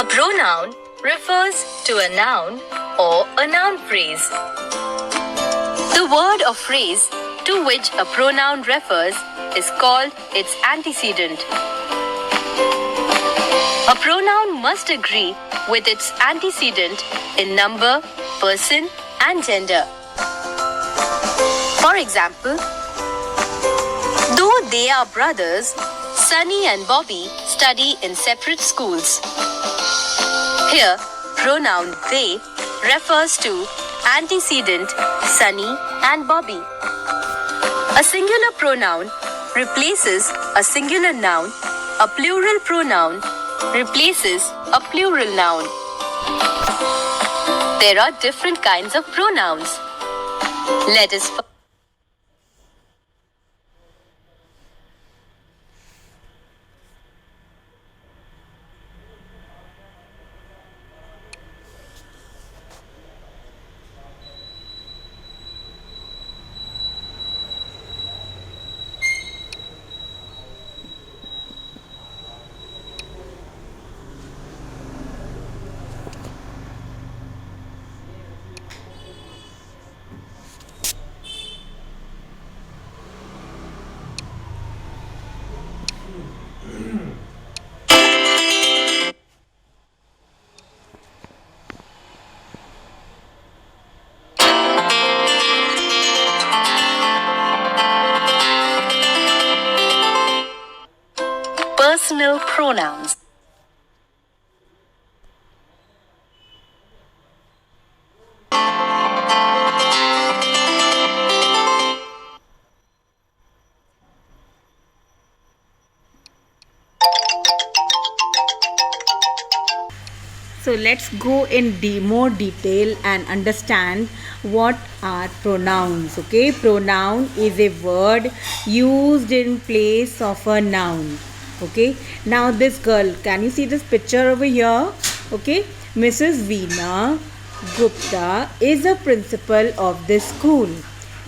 A pronoun refers to a noun or a noun phrase. The word or phrase to which a pronoun refers is called its antecedent. A pronoun must agree with its antecedent in number, person, and gender. For example, though they are brothers, Sunny and Bobby study in separate schools. Here, pronoun they refers to antecedent Sunny and Bobby. A singular pronoun replaces a singular noun. A plural pronoun replaces a plural noun. There are different kinds of pronouns. Let us personal pronouns. So let's go in more detail and understand what are pronouns. Okay, pronoun is a word used in place of a noun. Okay, now this girl, can you see this picture over here? Okay, Mrs. Veena Gupta is a principal of this school.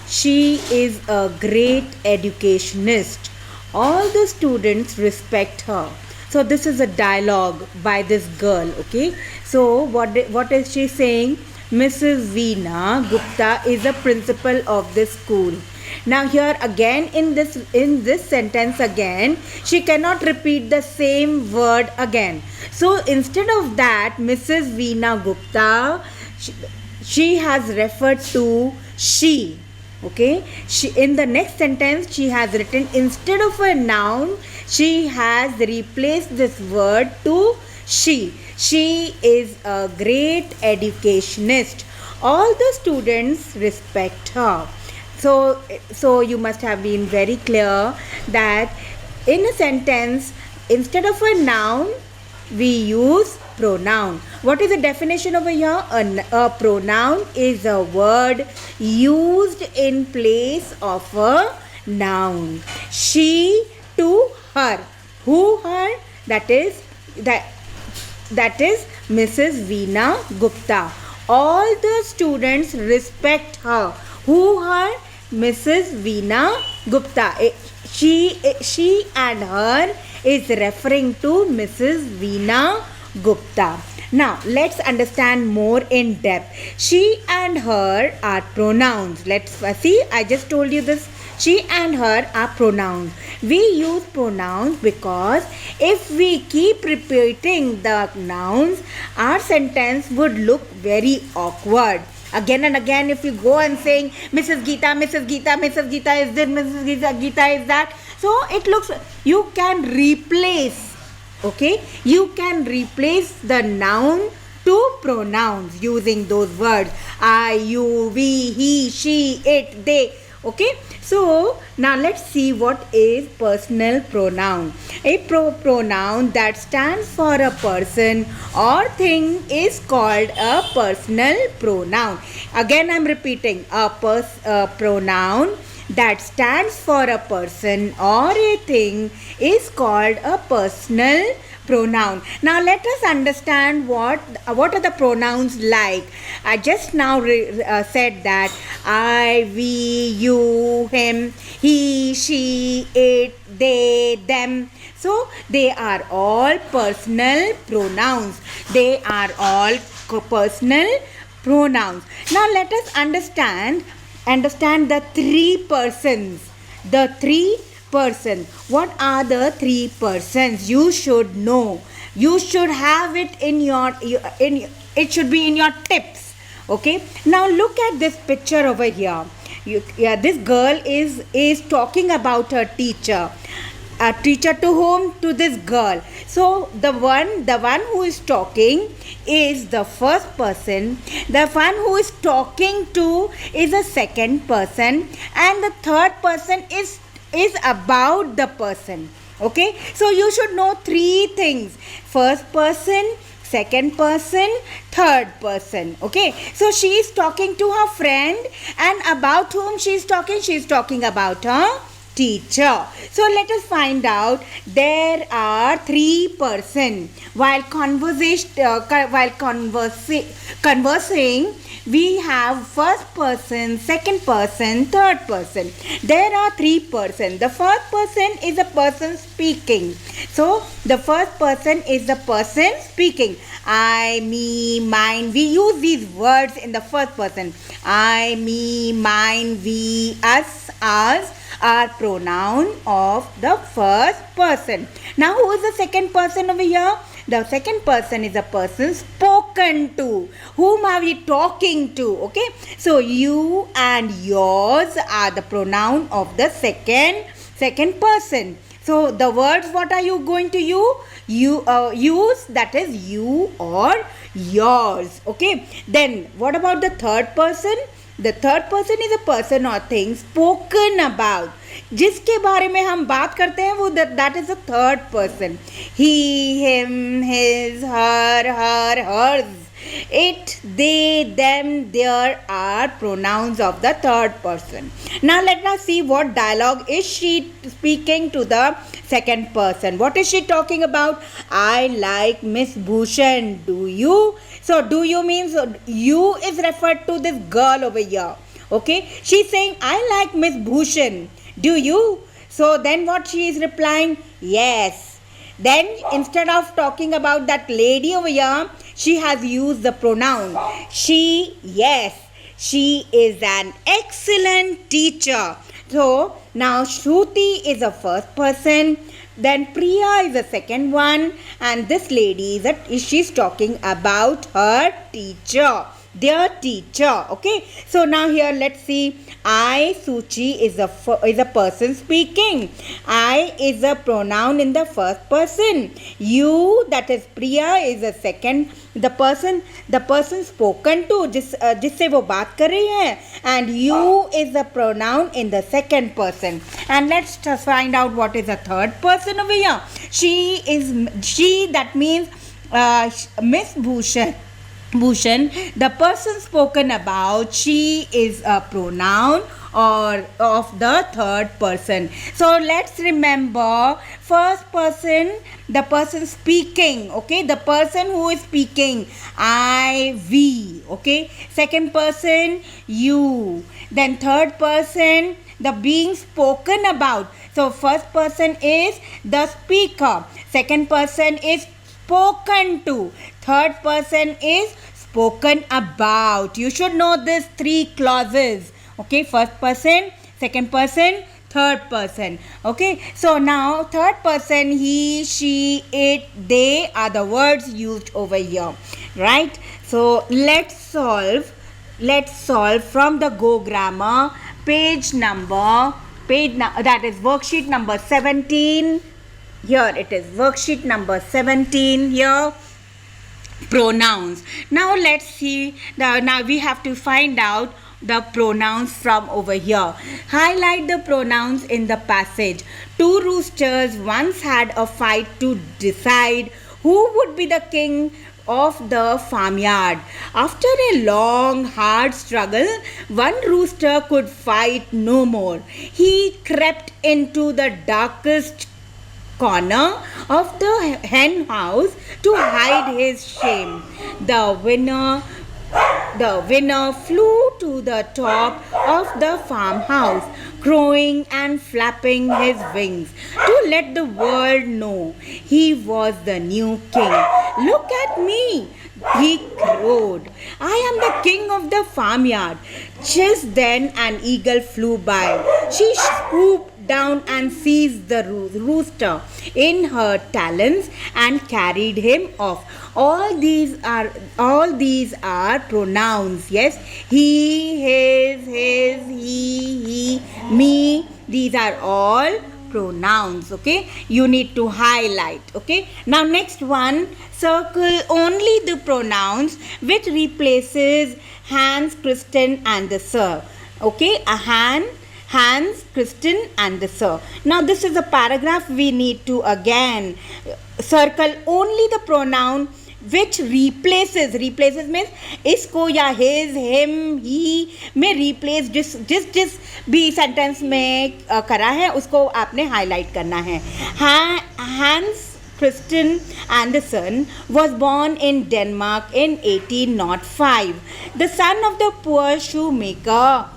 She is a great educationist. All the students respect her. So this is a dialogue by this girl. Okay, so what is she saying? Mrs. Veena Gupta is a principal of this school. Now here again in this sentence again, she cannot repeat the same word again. So instead of that, Mrs. Veena Gupta, she has referred to she. Okay, she, in the next sentence she has written, instead of a noun, she has replaced this word to she. She is a great educationist. All the students respect her. So you must have been very clear that in a sentence, instead of a noun, we use pronoun. What is the definition over here? A pronoun is a word used in place of a noun. She to her. Who her? That is Mrs. Veena Gupta. All the students respect her. Who her? Mrs. Veena Gupta. She and her is referring to Mrs. Veena Gupta. Now let's understand more in depth. She and her are pronouns. Let's see. I just told you this. She and her are pronouns. We use pronouns because if we keep repeating the nouns, our sentence would look very awkward. Again and again, if you go and saying Mrs. Geeta, Mrs. Geeta, Mrs. Geeta is this, Mrs. Geeta is that. So it looks, you can replace, okay, you can replace the noun to pronouns using those words. I, you, we, he, she, it, they. Okay, so now let's see what is personal pronoun. A pronoun that stands for a person or thing is called a personal pronoun. Again I'm repeating, a pronoun that stands for a person or a thing is called a personal pronoun. Now let us understand what are the pronouns like. I just now said that I, we, you, him, he, she, it, they, them. So they are all personal pronouns. They are all personal pronouns. Now let us understand the three persons. The three persons. What are the three persons? You should know. You should have it in your it should be in your tips. Okay. Now look at this picture over here. This girl is talking about her teacher. A teacher to whom? To this girl. So the one who is talking is the first person. The one who is talking to is a second person, and the third person is about the person. Okay, so you should know three things: first person, second person, third person. Okay, so she is talking to her friend, and about whom she is talking about her teacher. So let us find out. There are three persons while conversing. We have first person, second person, third person. There are three persons. The first person is a person speaking. So the first person is the person speaking. I, me, mine. We use these words in the first person. I, me, mine, we, us, ours are pronoun of the first person. Now who is the second person over here? The second person is a person spoken to. Whom are we talking to? Okay. So you and yours are the pronoun of the second person. So the words, what are you going to use? That is you or yours. Okay. Then what about the third person? The third person is a person or thing spoken about. जिसके बारे में हम बात करते हैं वो that is the third person. He, him, his, her, hers. It, they, them, their are pronouns of the third person. Now let us see what dialogue is she speaking to the second person. What is she talking about? I like Miss Bhushan. Do you? So do you means you is referred to this girl over here. Okay. She's saying I like Miss Bhushan. Do you? So then what she is replying? Yes. Then instead of talking about that lady over here, she has used the pronoun she. Yes, she is an excellent teacher. So now Shruti is the first person, then Priya is the second one, and this lady she's talking about her teacher, their teacher. Okay, so now here let's see. I, Suchi, is a person speaking. I is a pronoun in the first person. You, that is Priya, is a second. The person spoken to, जिससे वो बात कर रही है. And you is a pronoun in the second person. And let's just find out what is the third person over here. She, that means Miss Bhushan, the person spoken about, she is a pronoun or of the third person. So let's remember, first person, the person speaking. Okay, the person who is speaking, I, we. Okay, second person, you. Then third person, the being spoken about. So first person is the speaker, second person is spoken to, third person is spoken about. You should know these three clauses. Okay, first person, second person, third person. Okay, so now third person, he, she, it, they are the words used over here, right? So let's solve from the Go Grammar that is worksheet number 17. Here it is worksheet number 17 here. Pronouns. Now let's see. Now we have to find out the pronouns from over here. Highlight the pronouns in the passage. Two roosters once had a fight to decide who would be the king of the farmyard. After a long, hard struggle, one rooster could fight no more. He crept into the darkest corner of the hen house to hide his shame. The winner The winner flew to the top of the farmhouse, crowing and flapping his wings to let the world know he was the new king. Look at me, he crowed. I am the king of the farmyard. Just then an eagle flew by. She swooped down and seized the rooster in her talons and carried him off. All these are pronouns. Yes, he, his, he, me. These are all pronouns. Okay, you need to highlight. Okay, now next one, circle only the pronouns which replaces Hans, Kristen and the sir. Okay, a Hans, Kristen and the sir. Now this is a paragraph we need to again circle only the pronoun which replaces means इसको या his, him, he में replace जिस भी sentence में करा है उसको आपने highlight करना है. Hans Christian Andersen was born in Denmark in 1805. The son of the poor shoemaker.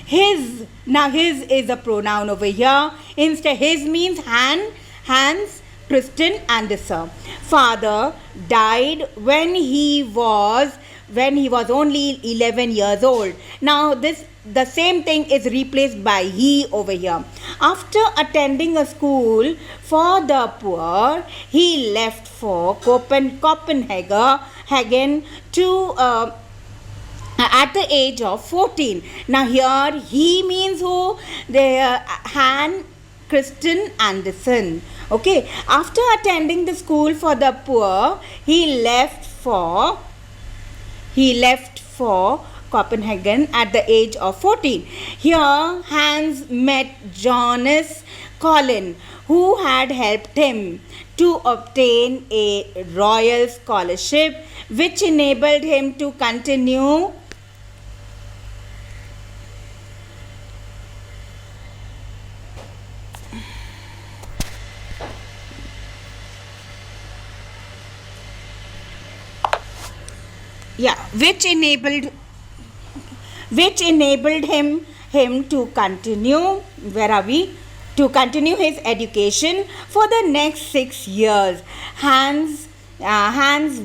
His, now his is a pronoun over here. Instead, his means Hans Christian Andersen. Father died when he was only 11 years old. Now the same thing is replaced by he over here. After attending a school for the poor, he left for Copenhagen to at the age of 14. Now here he means who? The Hans Christian Andersen. Okay, after attending the school for the poor, he left for Copenhagen at the age of 14. Here Hans met Johannes Collin, who had helped him to obtain a royal scholarship which enabled him to continue which enabled him to continue, to continue his education for the next 6 years. Hans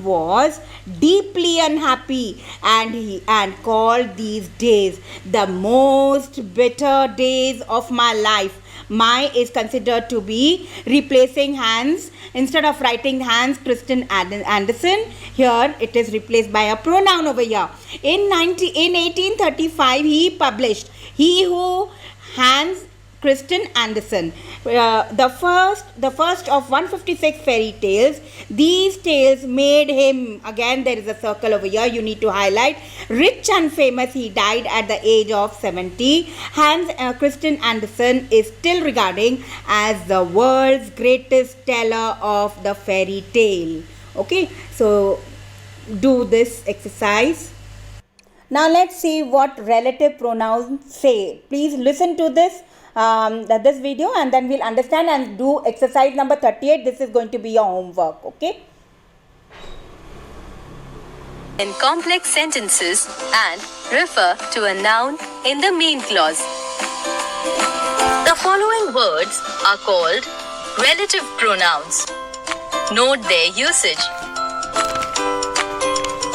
was deeply unhappy and called these days the most bitter days of my life. My is considered to be replacing Hans. Instead of writing Hans Christian Andersen, here it is replaced by a pronoun over here. In 1835 he published He Who, Hans Christian Andersen, the first of 156 fairy tales. These tales made him, again there is a circle over here you need to highlight, rich and famous. He died at the age of 70. Hans Christian Andersen is still regarded as the world's greatest teller of the fairy tale. Okay, so do this exercise. Now let's see what relative pronouns say. Please listen to this video and then we'll understand and do exercise number 38. This is going to be your homework. Okay. In complex sentences and refer to a noun in the main clause. The following words are called relative pronouns. Note their usage.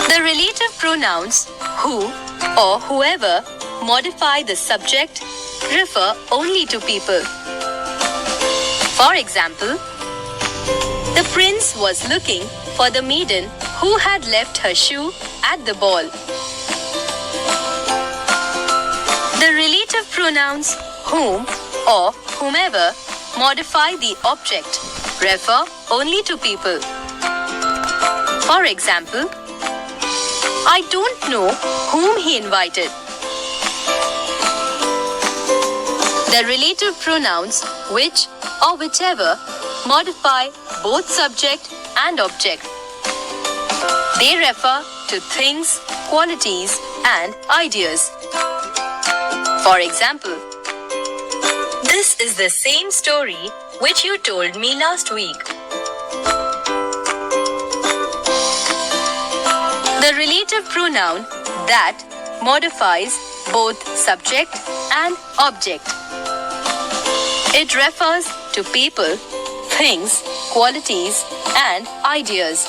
The relative pronouns who or whoever modify the subject refer only to people. For example, the prince was looking for the maiden who had left her shoe at the ball. The relative pronouns whom or whomever modify the object refer only to people. For example, I don't know whom he invited. The relative pronouns which or whichever modify both subject and object. They refer to things, qualities, and ideas. For example, this is the same story which you told me last week. The relative pronoun that modifies both subject and object. It refers to people, things, qualities, and ideas.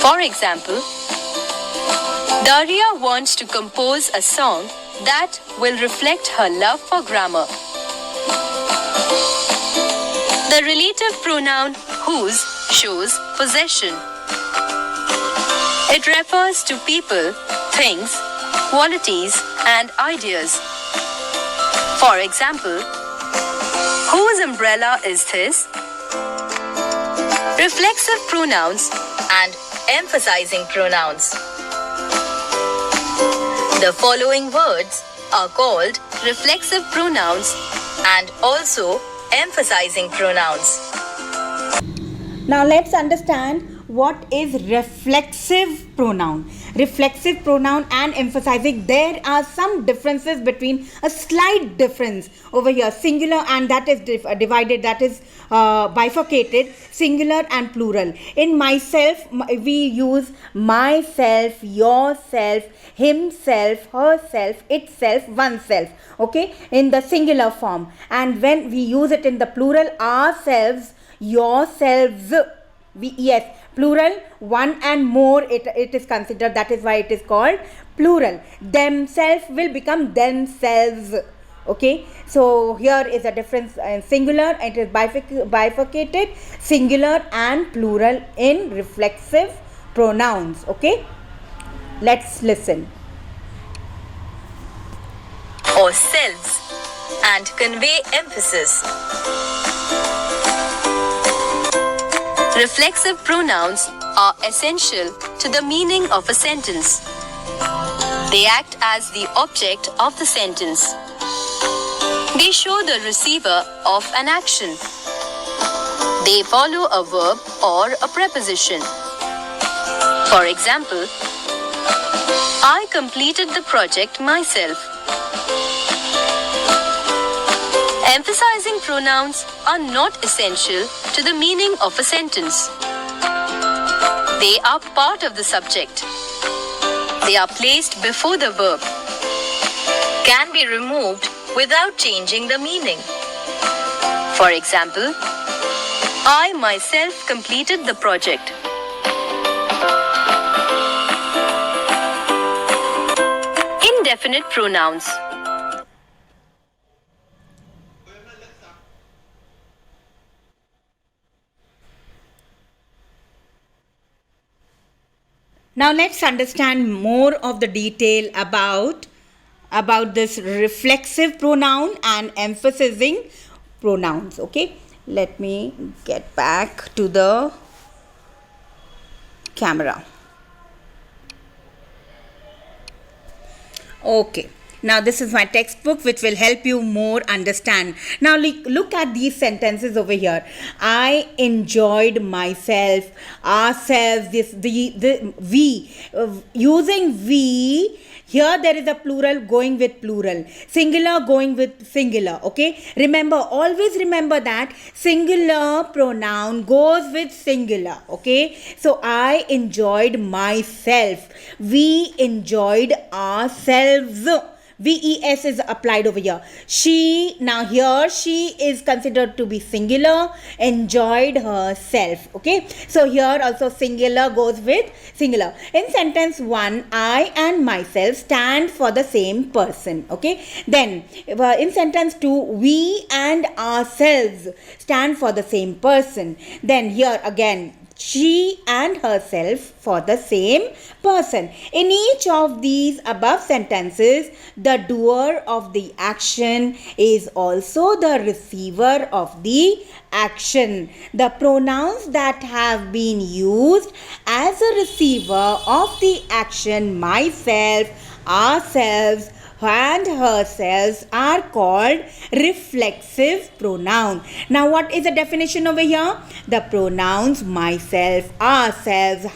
For example, Daria wants to compose a song that will reflect her love for grammar. The relative pronoun whose shows possession. It refers to people, things, qualities, and ideas. For example, whose umbrella is this? Reflexive pronouns and emphasizing pronouns. The following words are called reflexive pronouns and also emphasizing pronouns. Now let's understand what is reflexive pronoun. Reflexive pronoun and emphasizing, there are some differences between, a slight difference over here, singular and that is divided, that is bifurcated, singular and plural. In myself, we use myself, yourself, himself, herself, itself, oneself, okay, in the singular form. And when we use it in the plural, ourselves, yourselves, yes, plural, one and more, it is considered, that is why it is called plural. Themselves will become themselves, okay. So here is a difference in singular, it is bifurcated, singular and plural in reflexive pronouns, okay. Let's listen. Or selves and convey emphasis. Reflexive pronouns are essential to the meaning of a sentence. They act as the object of the sentence. They show the receiver of an action. They follow a verb or a preposition. For example, I completed the project myself. Emphasizing pronouns are not essential to the meaning of a sentence. They are part of the subject. They are placed before the verb. Can be removed without changing the meaning. For example, I myself completed the project. Indefinite pronouns. Now let's understand more of the detail about this reflexive pronoun and emphasizing pronouns, okay. Let me get back to the camera. Okay, now this is my textbook which will help you more understand. Now look at these sentences over here. I enjoyed myself, ourselves, we. Using we, here there is a plural going with plural, singular going with singular, okay. Remember, always remember that singular pronoun goes with singular, okay. So I enjoyed myself, we enjoyed ourselves. VES is applied over here. She, now here she is considered to be singular, enjoyed herself, okay. So here also singular goes with singular. In sentence 1, I and myself stand for the same person, okay. Then in sentence 2, we and ourselves stand for the same person. Then here again, she and herself for the same person. In each of these above sentences, the doer of the action is also the receiver of the action. The pronouns that have been used as a receiver of the action, myself, ourselves, and herself, are called reflexive pronoun. Now what is the definition over here? The pronouns myself, ourselves,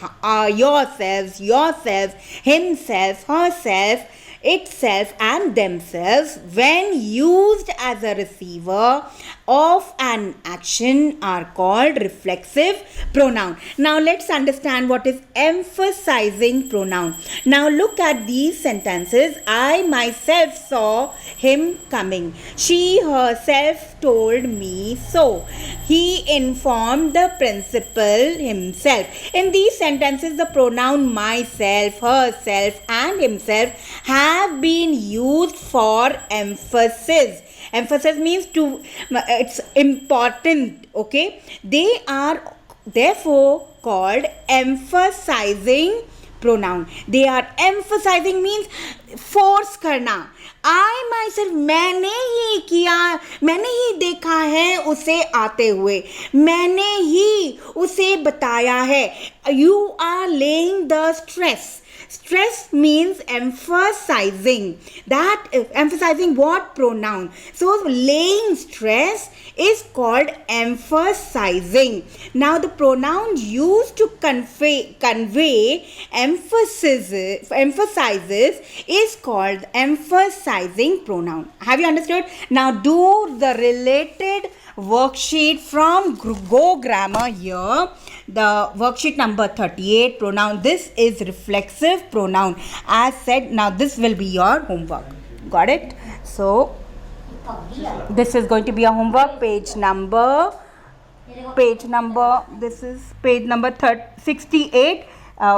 yourselves, himself, herself itself and themselves when used as a receiver of an action are called reflexive pronoun. Now let's understand what is emphasizing pronoun. Now look at these sentences. I myself saw him coming. She herself told me so. He informed the principal himself. In these sentences, the pronoun myself, herself and himself have been used for emphasis. Emphasis means to, it's important, okay? They are therefore called emphasizing pronoun. They are emphasizing means force करना. I myself, मैंने ही किया, मैंने ही देखा है उसे आते हुए, मैंने ही उसे बताया है. You are laying the stress. Stress means emphasizing. That emphasizing what pronoun? So laying stress is called emphasizing. Now the pronoun used to convey emphasizes is called emphasizing pronoun. Have you understood? Now do the related worksheet from Go Grammar here. The worksheet number 38, pronoun. This is reflexive pronoun. As said, now this will be your homework. Got it? So this is going to be a homework. Page number. This is page number 68.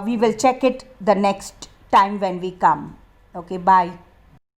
We will check it the next time when we come. Okay, bye.